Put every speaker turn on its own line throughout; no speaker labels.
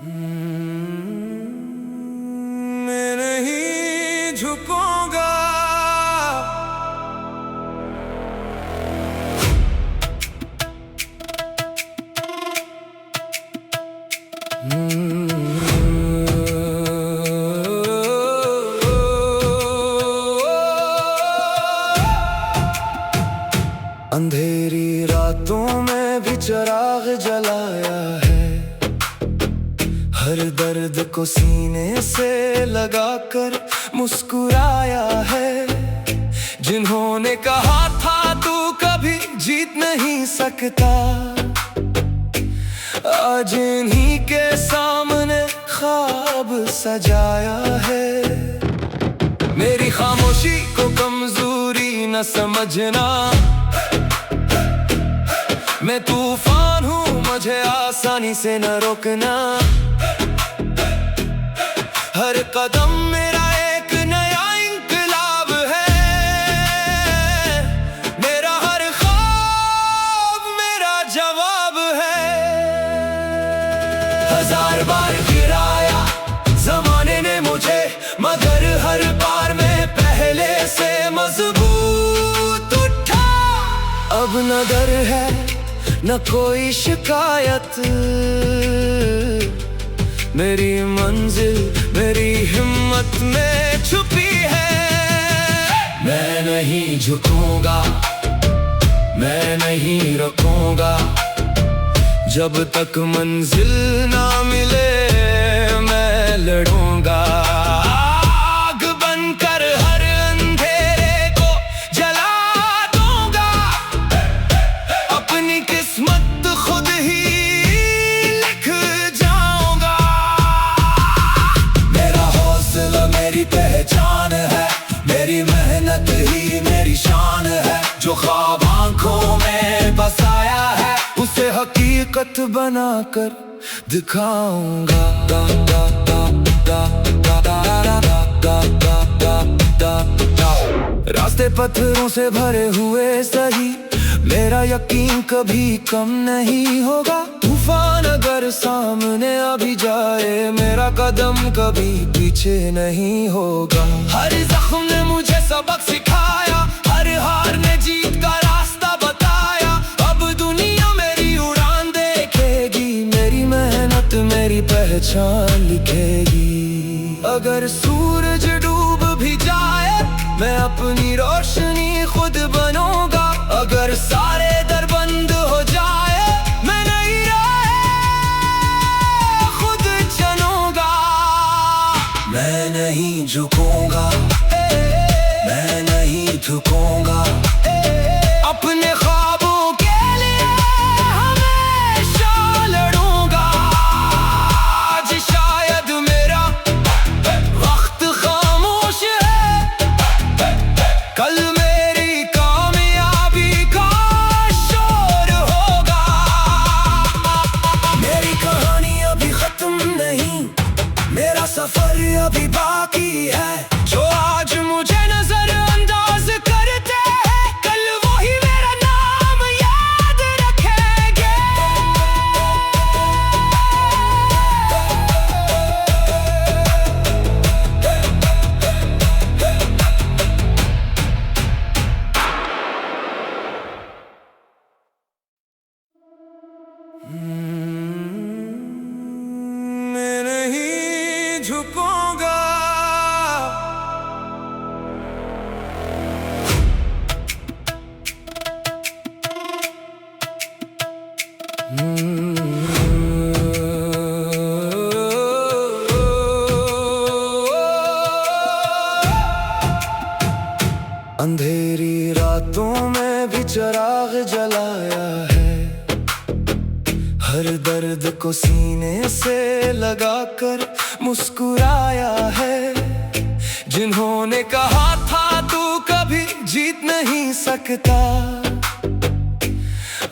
मैं नहीं झुकूंगा। अंधेरी रातों में भी चिराग जलाया है, हर दर्द को सीने से लगाकर मुस्कुराया है। जिन्होंने कहा था तू कभी जीत नहीं सकता, आज इन्हीं के सामने ख्वाब सजाया है। मेरी खामोशी को कमजोरी न समझना, मैं तूफान हूँ, मुझे आसानी से न रोकना। हर कदम मेरा एक नया इंकलाब है, मेरा हर ख्वाब मेरा जवाब है। हजार बार गिराया जमाने ने मुझे, मगर हर बार मैं पहले से मजबूत उठा। अब न डर है न कोई शिकायत, मेरी मंजिल मेरी हिम्मत में छुपी है। मैं नहीं झुकूंगा, मैं नहीं रुकूंगा, जब तक मंजिल ना मिले मैं लड़ूंगा। आग बनकर हर अंधेरे को जला दूंगा, अपनी किस्मत खुद ही लिख जाऊंगा। मेरा हौसला मेरी पहचान है, मेरी मेहनत ही मेरी शान है। जो ख्वाब आंखों में बसाया है, उसे हकीकत बनाकर दिखाऊंगा। रास्ते पत्थरों से भरे हुए सही, मेरा यकीन कभी कम नहीं होगा। तूफान अगर सामने अभी जाए, मेरा कदम कभी पीछे नहीं होगा। हर जख्म ने मुझे सबक सिखाया, हर हार ने जीत का रास्ता बताया। अब दुनिया मेरी उड़ान देखेगी, मेरी मेहनत मेरी पहचान लिखेगी। अगर सूरज डूब भी जाए, मैं अपनी रोशनी खुद बनूंगा। अगर सारे दर बंद हो जाए, मैं नहीं रहे खुद चलूंगा। मैं नहीं झुकूंगा, मैं नहीं झुकूंगा, अपने ख्वाबों के लिए हमेशा लड़ूंगा। आज शायद मेरा वक्त खामोश है, कल मेरी कामयाबी का शोर होगा। मेरी कहानी अभी खत्म नहीं, मेरा सफर अभी बाकी है। जो आज मुझे नजरअंदाज करते हैं, कल वही मेरा नाम याद रखेंगे। मैं नहीं झुकूंगा। अंधेरी रातों में भी चिराग जलाया है, हर दर्द को सीने से लगाकर मुस्कुराया है। जिन्होंने कहा था तू कभी जीत नहीं सकता,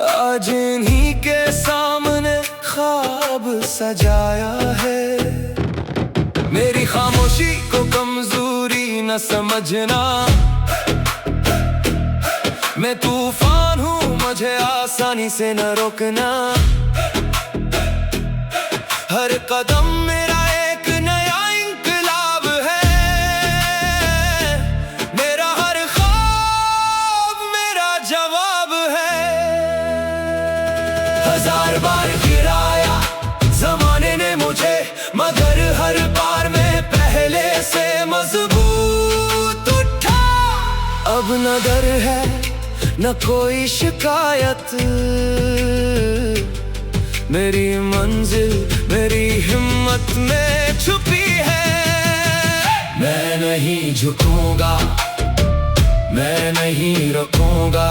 आज इन्हीं के सामने ख्वाब सजाया है। मेरी खामोशी को कमजोरी न समझना, मैं तूफान हूँ, मुझे आसानी से न रोकना। हर कदम न डर है न कोई शिकायत, मेरी मंजिल मेरी हिम्मत में छुपी है। मैं नहीं झुकूंगा, मैं नहीं रुकूंगा,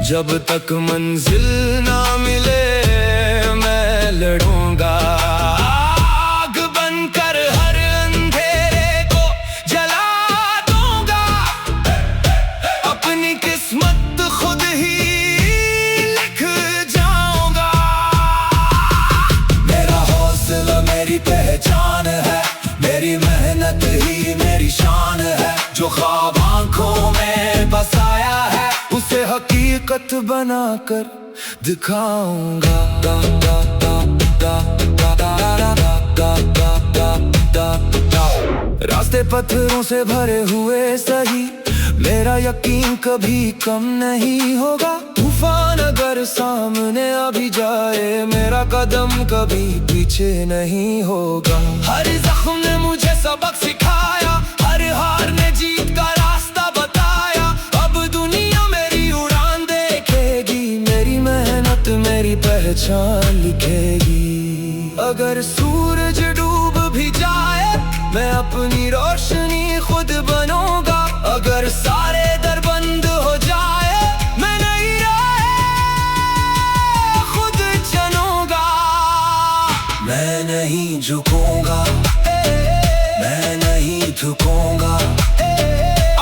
जब तक मंजिल ना मिले मैं लड़ूंगा। आग बनकर हर अंधेरे को जला दूंगा, अपनी किस्मत खुद ही लिख जाऊंगा। मेरा हौसला मेरी पहचान है, मेरी मेहनत ही मेरी शान है। जो ख्वाब आंखों में बसाया है उसे हकीकत बनाकर दिखाऊंगा। रास्ते पत्थरों से भरे हुए सही, मेरा यकीन कभी कम नहीं होगा। तूफान अगर सामने आ भी जाए, मेरा कदम कभी पीछे नहीं होगा। हर जख्म ने मुझे सबक सिखाया, हर हार ने जीत का रास्ता बताया। अब दुनिया मेरी उड़ान देखेगी, मेरी मेहनत मेरी पहचान लिखेगी। अगर सूरज डूब भी जाए, मैं अपनी रोशनी खुद बनूंगा। अगर सारे दर बंद हो जाए, मैं नई राह खुद चलूंगा। मैं नहीं झुकूंगा, मैं नहीं थकूंगा,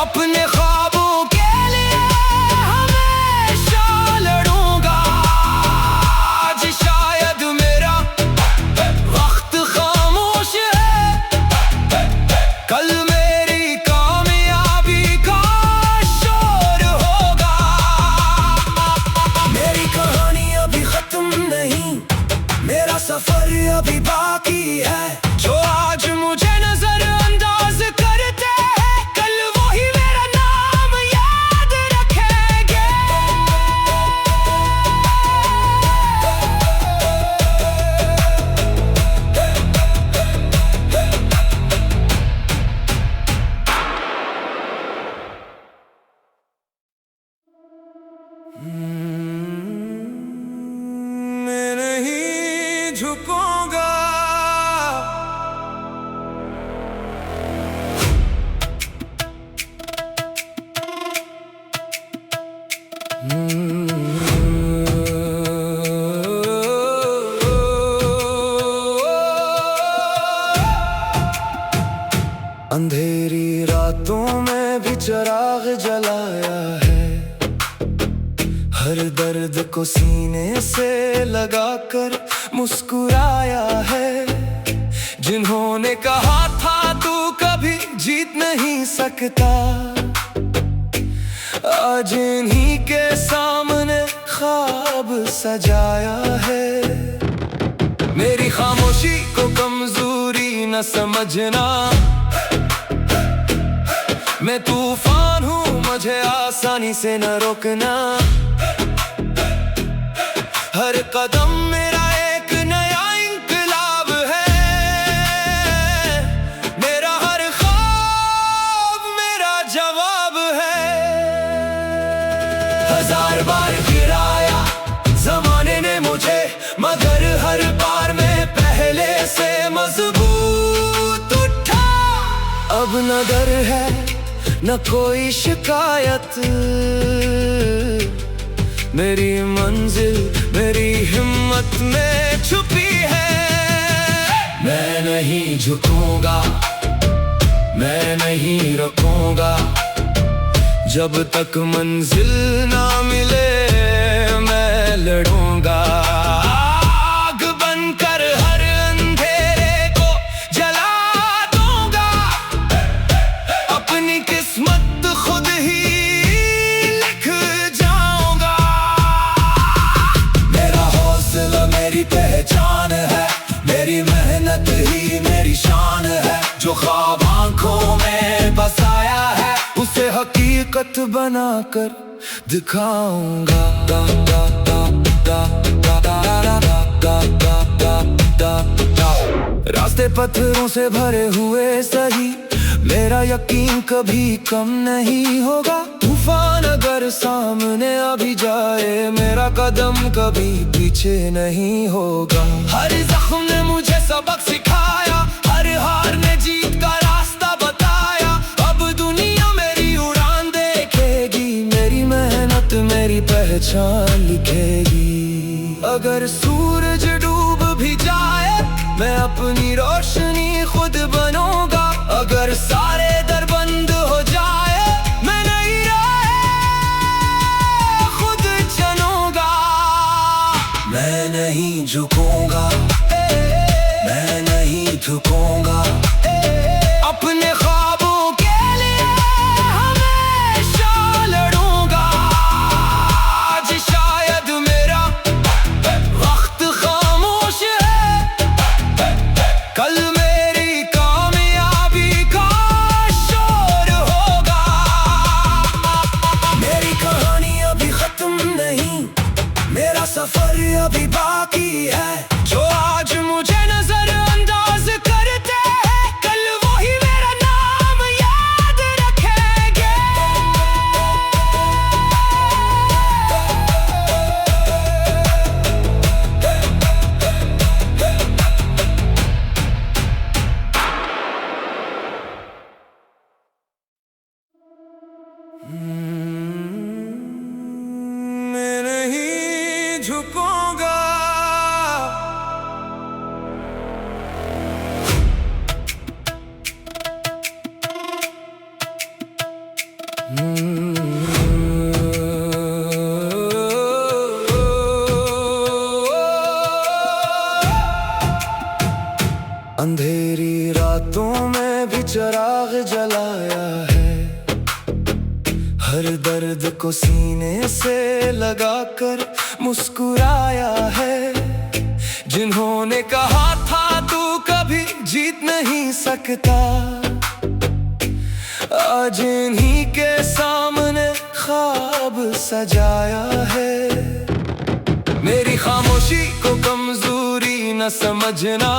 अपने ख्वाबों के लिए हमेशा लड़ूंगा। आज शायद मेरा वक्त खामोश है, कल मेरी कामयाबी का शोर होगा। मेरी कहानी अभी खत्म नहीं, मेरा सफर अभी बाकी है। जो आज मुझे नजरअंदाज करते हैं, कल वही मेरा नाम याद रखेंगे। मैं नहीं झुकूंगा, अंधेरी रातों में भी चिराग जलाया है। हर दर्द को सीने से लगाकर मुस्कुराया है। जिन्होंने कहा था तू कभी जीत नहीं सकता, आज इन्हीं के सामने ख्वाब सजाया है। मेरी खामोशी को कमजोरी न समझना, मैं तूफान हूँ मुझे आसानी से न रोकना। हर कदम मेरा एक नया इंकलाब है, मेरा हर ख्वाब मेरा जवाब है। हजार बार गिराया जमाने ने मुझे, मगर हर बार मैं पहले से मजबूत उठा। अब न डर है न कोई शिकायत, मेरी मंजिल मेरी हिम्मत में छुपी है। मैं नहीं झुकूंगा, मैं नहीं रुकूंगा, जब तक मंजिल ना मिले मैं लड़ूंगा। आग बनकर हर अंधेरे को जला दूंगा, अपनी किस्मत खुद ही लिख जाऊंगा। मेरा हौसला मेरी पहचान है, मेरी मेहनत ही मेरी शान है। जो ख्वाब आंखों में बसाया है उसे हकीकत बनाकर दिखाऊंगा। रास्ते पत्थरों से भरे हुए सही, मेरा यकीन कभी कम नहीं होगा। तूफान अगर सामने अभी जाए, मेरा कदम कभी पीछे नहीं होगा। हर जख्म ने मुझे सबक सिखाया, हर हार ने जीत का रास्ता बताया। अब दुनिया मेरी उड़ान देखेगी, मेरी मेहनत मेरी पहचान लिखेगी। अगर सूरज डूब भी जाए, मैं अपनी रोशनी खुद बनूंगा। अगर सारे दर बंद हो जाए, मैं नई राह खुद चुनूंगा। मैं नहीं झुकूंगा, मैं नहीं झुकूंगा। अपने ख्वाबों के लिए हमेशा लड़ूंगा। आज शायद मेरा वक्त खामोश है, कल मेरी कामयाबी का शोर होगा। मेरी कहानी अभी खत्म नहीं, मेरा सफर अभी बाकी है। जो आज मुझे नजरअंदाज करते हैं, कल वही मेरा नाम याद रखेंगे। मैं नहीं झुकूंगा। अंधेरी रातों में भी चिराग जलाया है, हर दर्द को सीने से लगाकर मुस्कुराया है। जिन्होंने कहा था तू कभी जीत नहीं सकता, आज इन्हीं के सामने ख्वाब सजाया है। मेरी खामोशी को कमजोरी न समझना,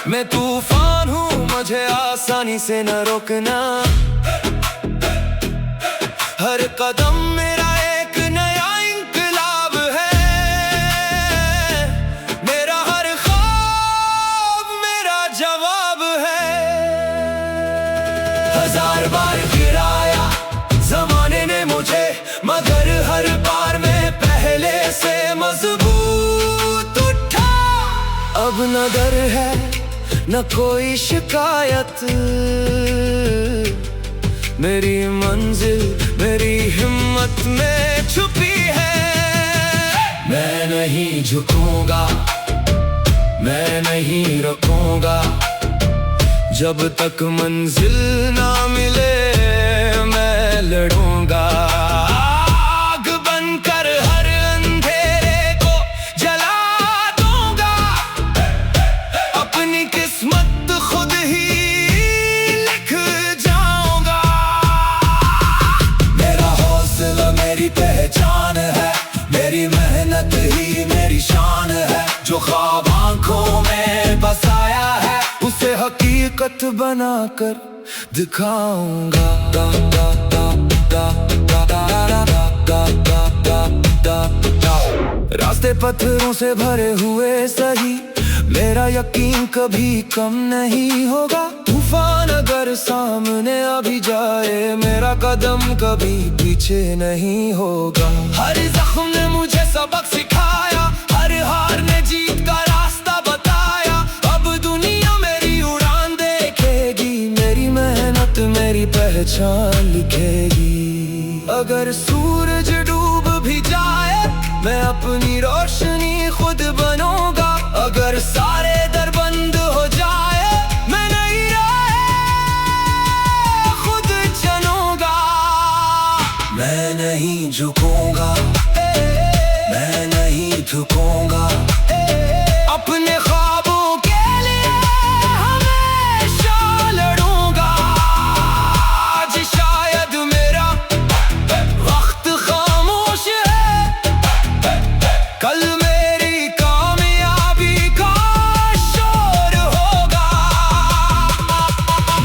मैं तूफान हूँ, मुझे आसानी से न रोकना। हर कदम मेरा एक नया इंकलाब है, मेरा हर ख्वाब मेरा जवाब है। हजार बार गिराया जमाने ने मुझे, मगर हर बार मैं पहले से मजबूत उठा। अब न डर है न कोई शिकायत, मेरी मंजिल मेरी हिम्मत में छुपी है। मैं नहीं झुकूंगा, मैं नहीं रुकूंगा, जब तक मंजिल ना मिले मैं लड़ूंगा। आग बनकर हर अंधेरे को जला दूंगा, अपनी किस्मत खुद ही लिख जाऊंगा। मेरा हौसला मेरी पहचान है, मेरी मेहनत ही मेरी शान है। जो ख्वाब आंखों में बसाया है, उसे हकीकत बनाकर दिखाऊंगा। रास्ते पत्थरों से भरे हुए सही, मेरा यकीन कभी कम नहीं होगा। तूफान अगर सामने अभी जाए, मेरा कदम कभी पीछे नहीं होगा। हर जख्म ने मुझे सबक सिखाया, हर हार ने जीत का रास्ता बताया। अब दुनिया मेरी उड़ान देखेगी, मेरी मेहनत मेरी पहचान लिखेगी। अगर सूरज डूब भी जाए, मैं अपनी रोशनी खुद बनूंगा। अगर सारे दर बंद हो जाए, मैं नई राह खुद चुनूंगा। मैं नहीं झुकूंगा, मैं नहीं झुकूंगा। अपने ख्वाबों के लिए हमेशा लड़ूंगा। आज शायद मेरा वक्त खामोश है, कल मेरी कामयाबी का शोर होगा।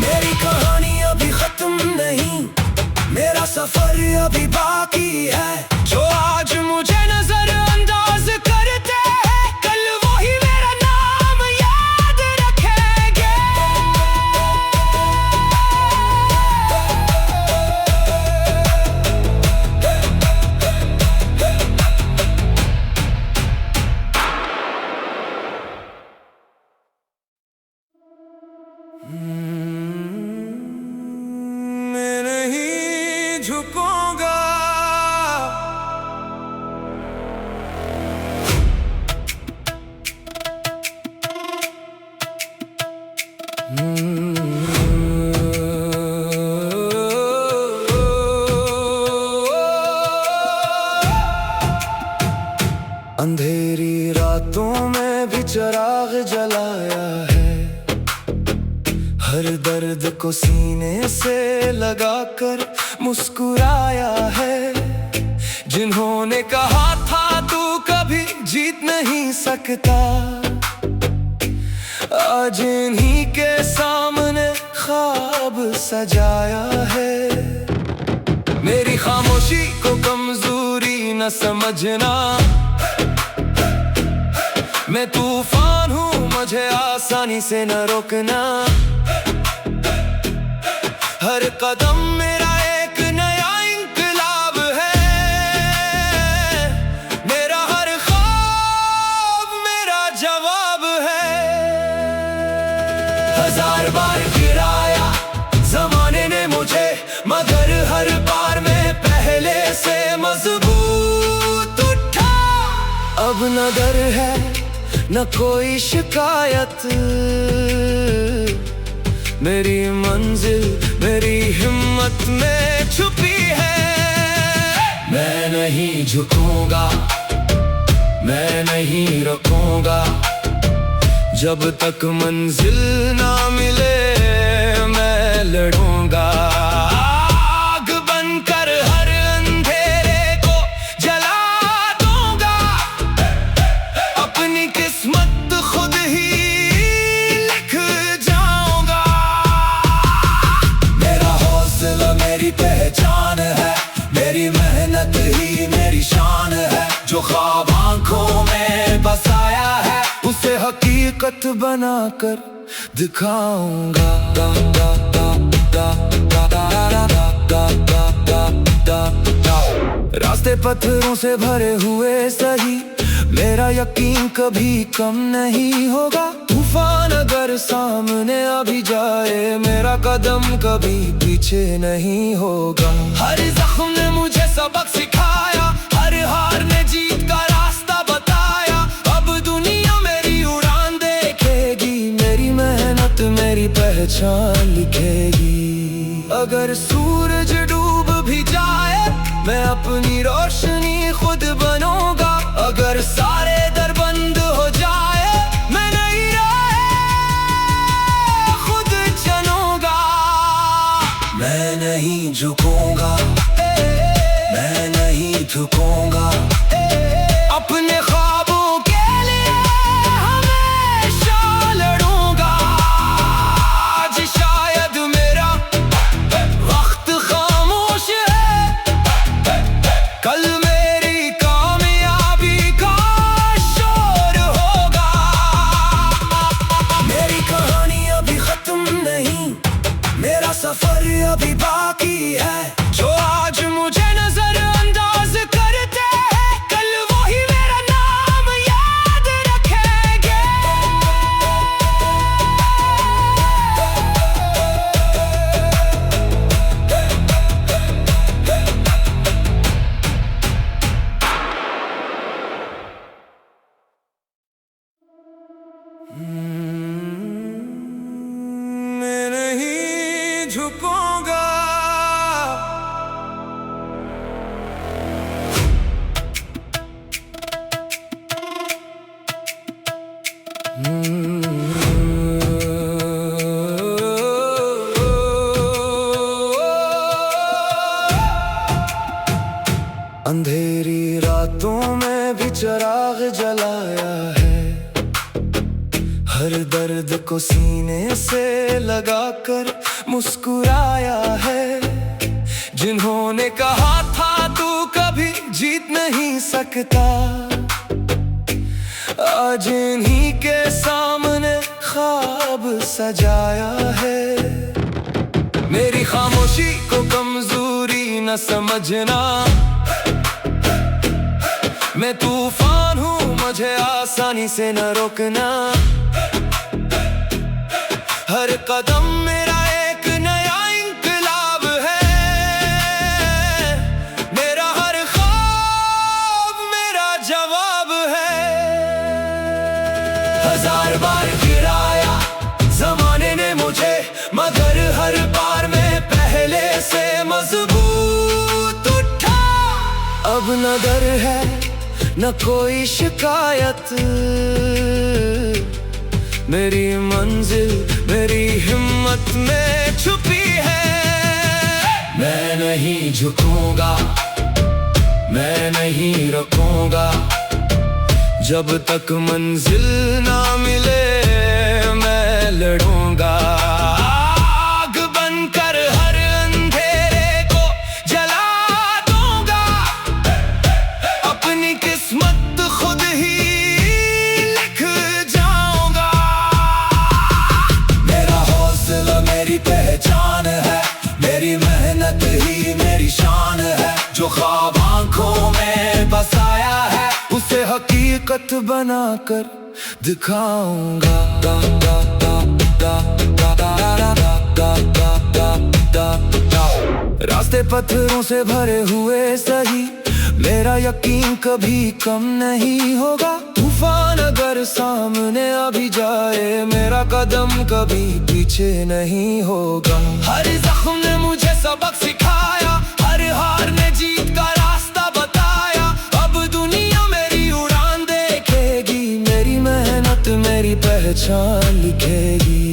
मेरी कहानी अभी खत्म नहीं, अंधेरी रातों में भी चिराग जलाया है, हर दर्द को सीने से लगाकर मुस्कुराया है। जिन्होंने कहा था तू कभी जीत नहीं सकता, आज इन्हीं के सामने ख्वाब सजाया है। मेरी खामोशी को कमजोरी न समझना, मैं तूफान हूँ, मुझे आसानी से न रोकना। हर कदम मेरा एक नया इंकलाब है, मेरा हर ख्वाब मेरा जवाब है। हजार बार गिराया जमाने ने मुझे, मगर हर बार मैं पहले से मजबूत उठा। अब न डर है न कोई शिकायत, मेरी मंजिल मेरी हिम्मत में छुपी है। मैं नहीं झुकूंगा, मैं नहीं रुकूंगा, जब तक मंजिल ना मिले मैं लड़ूंगा। आग बनकर हर अंधेरे को जला दूंगा, अपनी किस्मत खुद ही लिख जाऊंगा। मेरा हौसला मेरी पहचान है, मेरी मेहनत ही मेरी शान है। जो ख्वाब आंखों में बसाया है, उसे हकीकत बनाकर दिखाऊंगा। रास्ते पत्थरों से भरे हुए सही, मेरा यकीन कभी कम नहीं होगा। तूफान अगर सामने अभी जाए, मेरा कदम कभी पीछे नहीं होगा। हर जख्म ने मुझे सबक सिखाया, हर हार ने जीत का रास्ता बताया। अब दुनिया मेरी उड़ान देखेगी, मेरी मेहनत मेरी पहचान लिखेगी। अगर सूरज डूब भी जाए, मैं अपनी रोशनी खुद बनूंगा। अगर सारे दर बंद हो जाए, मैं नई राह खुद चलूंगा। मैं नहीं झुकूंगा, मैं नहीं थकूंगा, अपने ख्वाबों के लिए हमेशा लड़ूंगा। आज शायद मेरा वक्त खामोश है, कल मेरी कामयाबी का शोर होगा। मेरी कहानी अभी खत्म नहीं, मेरा सफर अभी बाकी है। जो आज मुझे नजरअंदाज करते हैं, कल वही मेरा नाम याद रखेंगे। मैं नहीं झुकूंगा, अंधेरी रातों में भी चिराग जलाया है, हर दर्द को सीने से लगाकर मुस्कुराया है। जिन्होंने कहा था तू कभी जीत नहीं सकता, आज इन्हीं के सामने ख्वाब सजाया है। मेरी खामोशी को कमजोरी न समझना, मैं तूफान हूँ, मुझे आसानी से न रोकना। हर कदम मेरा एक नया इंकलाब है, मेरा हर ख्वाब मेरा जवाब है। हजार बार गिराया जमाने ने मुझे, मगर हर बार मैं पहले से मजबूत उठा। अब न डर है न कोई शिकायत। मेरी मंजिल मेरी हिम्मत में छुपी है। मैं नहीं झुकूंगा, मैं नहीं रुकूंगा, जब तक मंजिल ना मिले मैं लड़ूंगा। आग बनकर हर अंधेरे को जला दूंगा, अपनी किस्मत खुद ही लिख जाऊंगा। मेरा हौसला मेरी पहचान है, मेरी मेहनत ही मेरी शान है। जो ख्वाब आंखों में बसाया है उसे हकीकत बनाकर दिखाऊंगा। रास्ते पत्थरों से भरे हुए सही, मेरा यकीन कभी कम नहीं होगा। तूफान अगर सामने अभी जाए, मेरा कदम कभी पीछे नहीं होगा। हर जख्म ने मुझे सबक सिखाया, हर हार ने जीत का रास्ता बताया। अब दुनिया मेरी उड़ान देखेगी, मेरी मेहनत मेरी पहचान लिखेगी।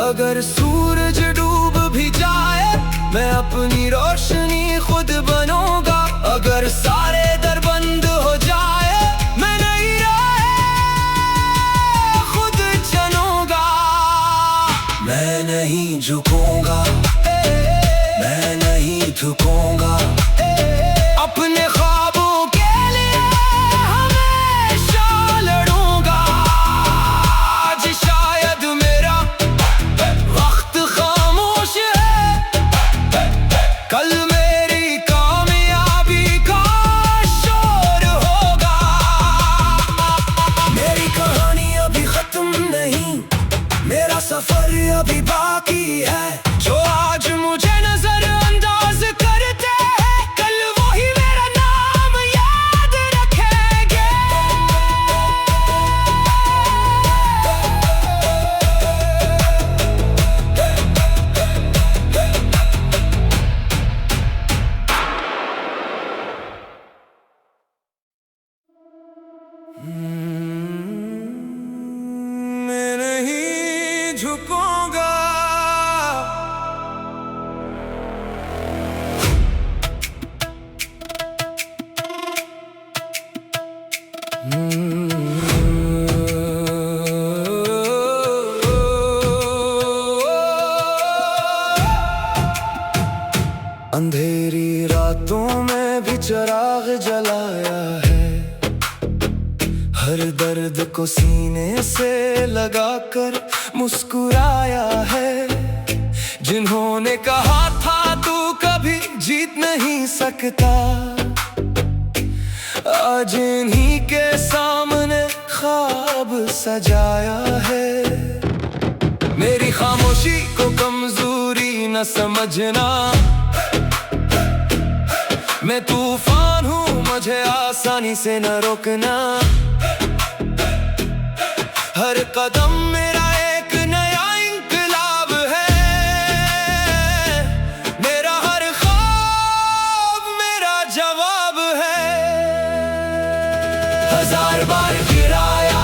अगर सूरज डूब भी जाए, मैं अपनी रोशनी खुद बनूंगा। अगर सारे दर बंद हो जाए, मैं नई राह खुद चलूंगा। मैं नहीं झुकूंगा, मैं नहीं थकूंगा, अपने ख्वाबों के लिए हमेशा लड़ूंगा। आज शायद मेरा वक्त खामोश है, कल मेरी कामयाबी का शोर होगा। मेरी कहानी अभी खत्म नहीं, मेरा सफर अभी बाकी है। जो आज मुझे नजरअंदाज करते हैं, कल वही मेरा नाम याद रखेंगे। मैं नहीं झुकूंगा। अंधेरी रातों में भी चिराग जलाया है, हर दर्द को सीने से लगाकर मुस्कुराया है। जिन्होंने कहा था तू कभी जीत नहीं सकता, आज इन्हीं के सामने ख्वाब सजाया है। मेरी खामोशी को कमजोरी न समझना, मैं तूफान हूँ मुझे आसानी से न रोकना। हर कदम मेरा एक नया इंकलाब है, मेरा हर ख्वाब मेरा जवाब है। हजार बार गिराया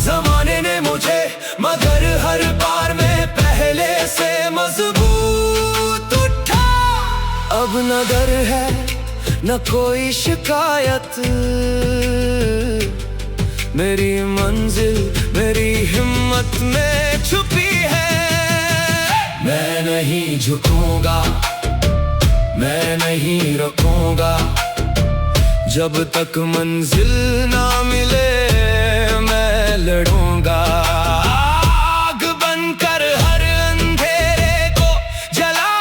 जमाने ने मुझे, मगर हर बार मैं पहले से मजबूत उठा। अब न डर है न कोई शिकायत, मेरी मंजिल मेरी हिम्मत में छुपी है। मैं नहीं झुकूंगा, मैं नहीं रुकूंगा, जब तक मंजिल ना मिले मैं लड़ूंगा। आग बनकर हर अंधेरे को जला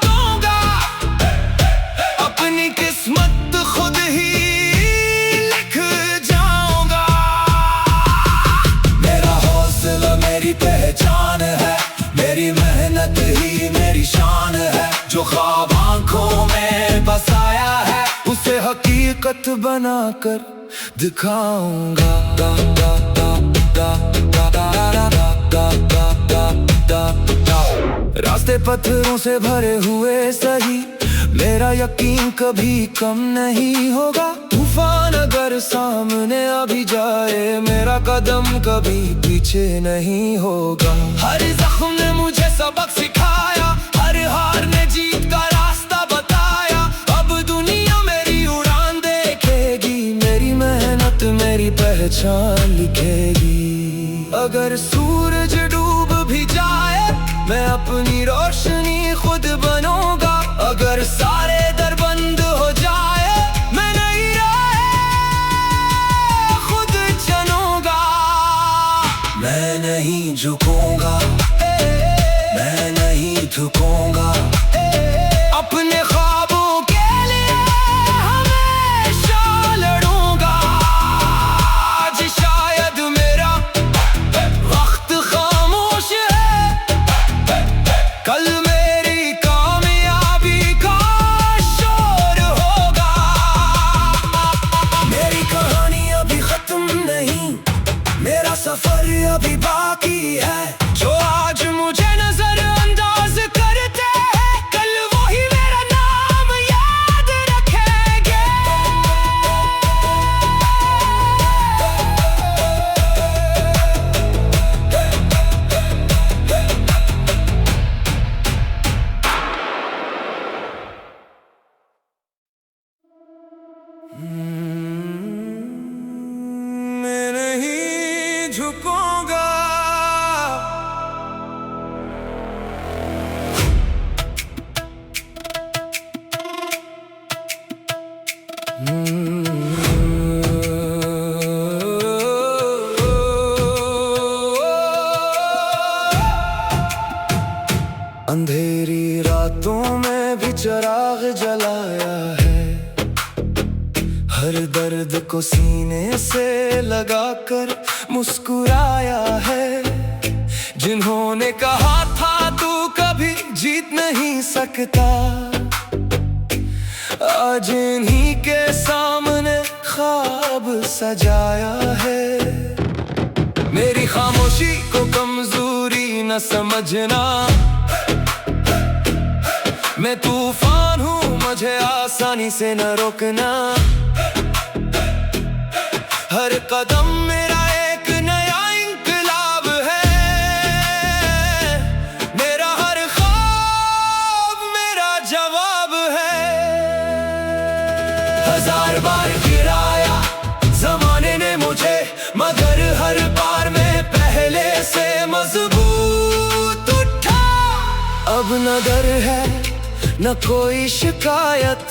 दूंगा, अपनी किस्मत खुद ही लिख जाऊंगा। मेरा हौसला मेरी पहचान है, मेरी मेहनत ही मेरी शान है। जो ख्वाब आंखों में बसाया है उसे हकीकत बनाकर दिखाऊंगा। रास्ते पत्थरों से भरे हुए सही, मेरा यकीन कभी कम नहीं होगा। तूफान अगर सामने अभी जाए, मेरा कदम कभी पीछे नहीं होगा। हर जख्म ने मुझे सबक सिखाया, हर हार ने जीत का रास्ता बताया। अब दुनिया मेरी उड़ान देखेगी, मेरी मेहनत मेरी पहचान लिखेगी। अगर सूरज डूब भी जाए, मैं अपनी रोशनी खुद बनूंगा। अगर सारे दर बंद हो जाए, मैं नई राह खुद चलूंगा। मैं नहीं झुकूंगा, मैं नहीं झुकूंगा। अपने ख्वाबों के लिए हमेशा लड़ूंगा। आज शायद मेरा वक्त खामोश है, कल मेरी कामयाबी का शोर होगा। मेरी कहानी अभी खत्म नहीं, मेरा सफर अभी बाकी है। जो आज मुझे नजरअंदाज करते हैं, कल वही मेरा नाम याद रखेंगे। मैं नहीं झुकूंगा। अंधेरी रातों में भी चिराग जलाया है, हर दर्द को सीने से लगाकर मुस्कुराया है। जिन्होंने कहा था तू कभी जीत नहीं सकता, आज इन्हीं के सामने ख्वाब सजाया है। मेरी खामोशी को कमजोरी न समझना, मैं तूफान हूँ, मुझे आसानी से न रोकना। हर कदम मेरा एक नया इंकलाब है, मेरा हर ख्वाब मेरा जवाब है। हजार बार गिराया जमाने ने मुझे, मगर हर बार मैं पहले से मजबूत उठा। अब न डर है न कोई शिकायत,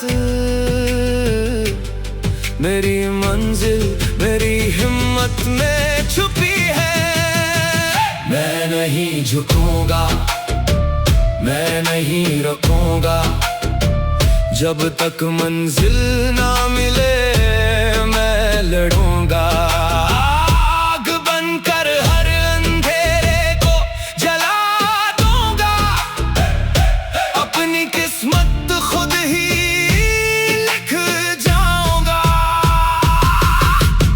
मेरी मंजिल मेरी हिम्मत में छुपी है। मैं नहीं झुकूंगा, मैं नहीं रुकूंगा। जब तक मंजिल ना मिले मैं लड़ूंगा। आग बनकर हर अंधेरे को जला दूंगा, अपनी किस्मत खुद ही लिख जाऊंगा।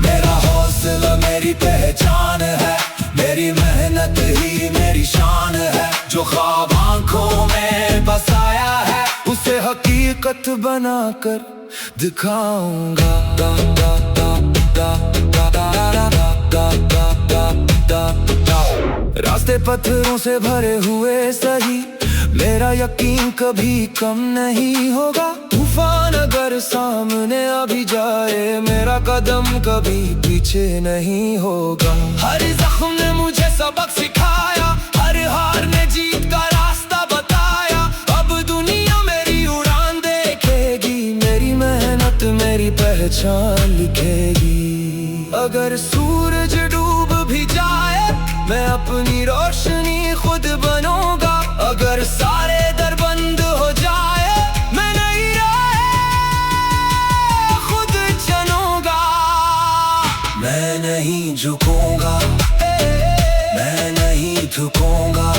मेरा हौसला मेरी पहचान है, मेरी मेहनत ही मेरी शान है। जो ख्वाब आंखों में बसाया है, उसे हकीकत बनाकर दिखाऊंगा। रास्ते पत्थरों से भरे हुए सही, मेरा यकीन कभी कम नहीं होगा। तूफान अगर सामने अभी जाए, मेरा कदम कभी पीछे नहीं होगा। हर जख्म ने मुझे सबक सिखाया, हर हार ने जीत का रास्ता बताया। अब दुनिया मेरी उड़ान देखेगी, मेरी मेहनत मेरी पहचान लिखेगी। अगर सूरज डूब भी जाए, मैं अपनी रोशनी खुद बनूंगा। अगर सारे दर बंद हो जाए, मैं नई राह खुद चलूंगा। मैं नहीं झुकूंगा, मैं नहीं झुकूंगा।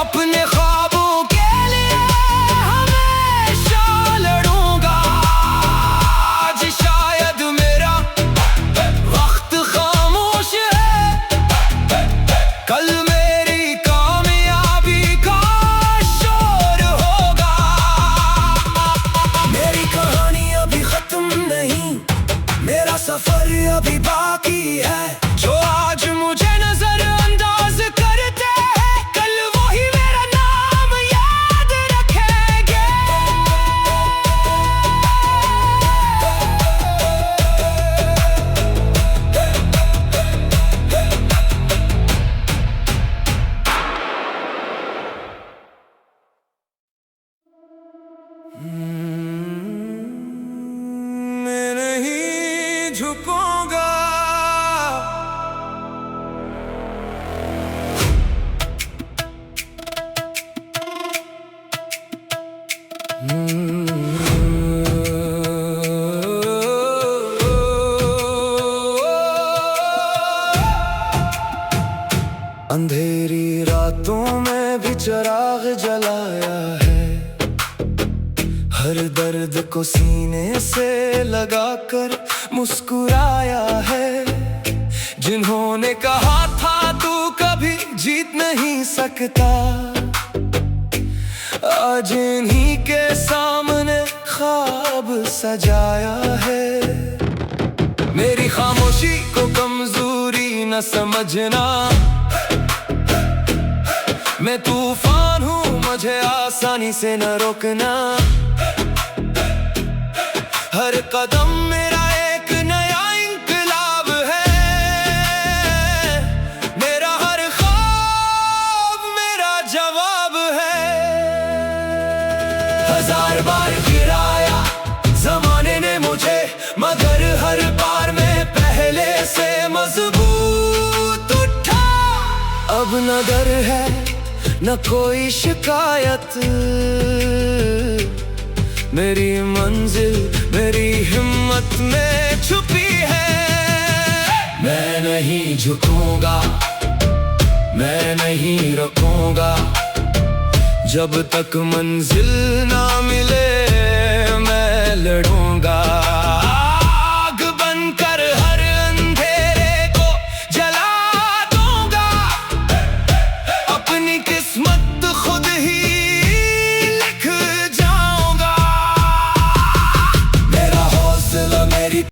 अपने ख्वाबों के लिए हमेशा लड़ूंगा। आज शायद मेरा वक्त खामोश है, कल मेरी कामयाबी का शोर होगा। मेरी कहानी अभी खत्म नहीं, अंधेरी रातों में भी चिराग जलाया है, हर दर्द को सीने से लगाकर मुस्कुराया है। जिन्होंने कहा था तू कभी जीत नहीं सकता, आज इन्हीं के सामने ख्वाब सजाया है। मेरी खामोशी को कमजोरी न समझना, मैं तूफान हूँ, मुझे आसानी से न रोकना। हर कदम मेरा एक नया इंकलाब है, मेरा हर ख्वाब मेरा जवाब है। हजार बार गिराया जमाने ने मुझे, मगर हर बार मैं पहले से मजबूत उठा। अब न डर है न कोई शिकायत, मेरी मंजिल मेरी हिम्मत में छुपी है। मैं नहीं झुकूंगा, मैं नहीं रुकूंगा, जब तक मंजिल ना मिले मैं लड़ूंगा।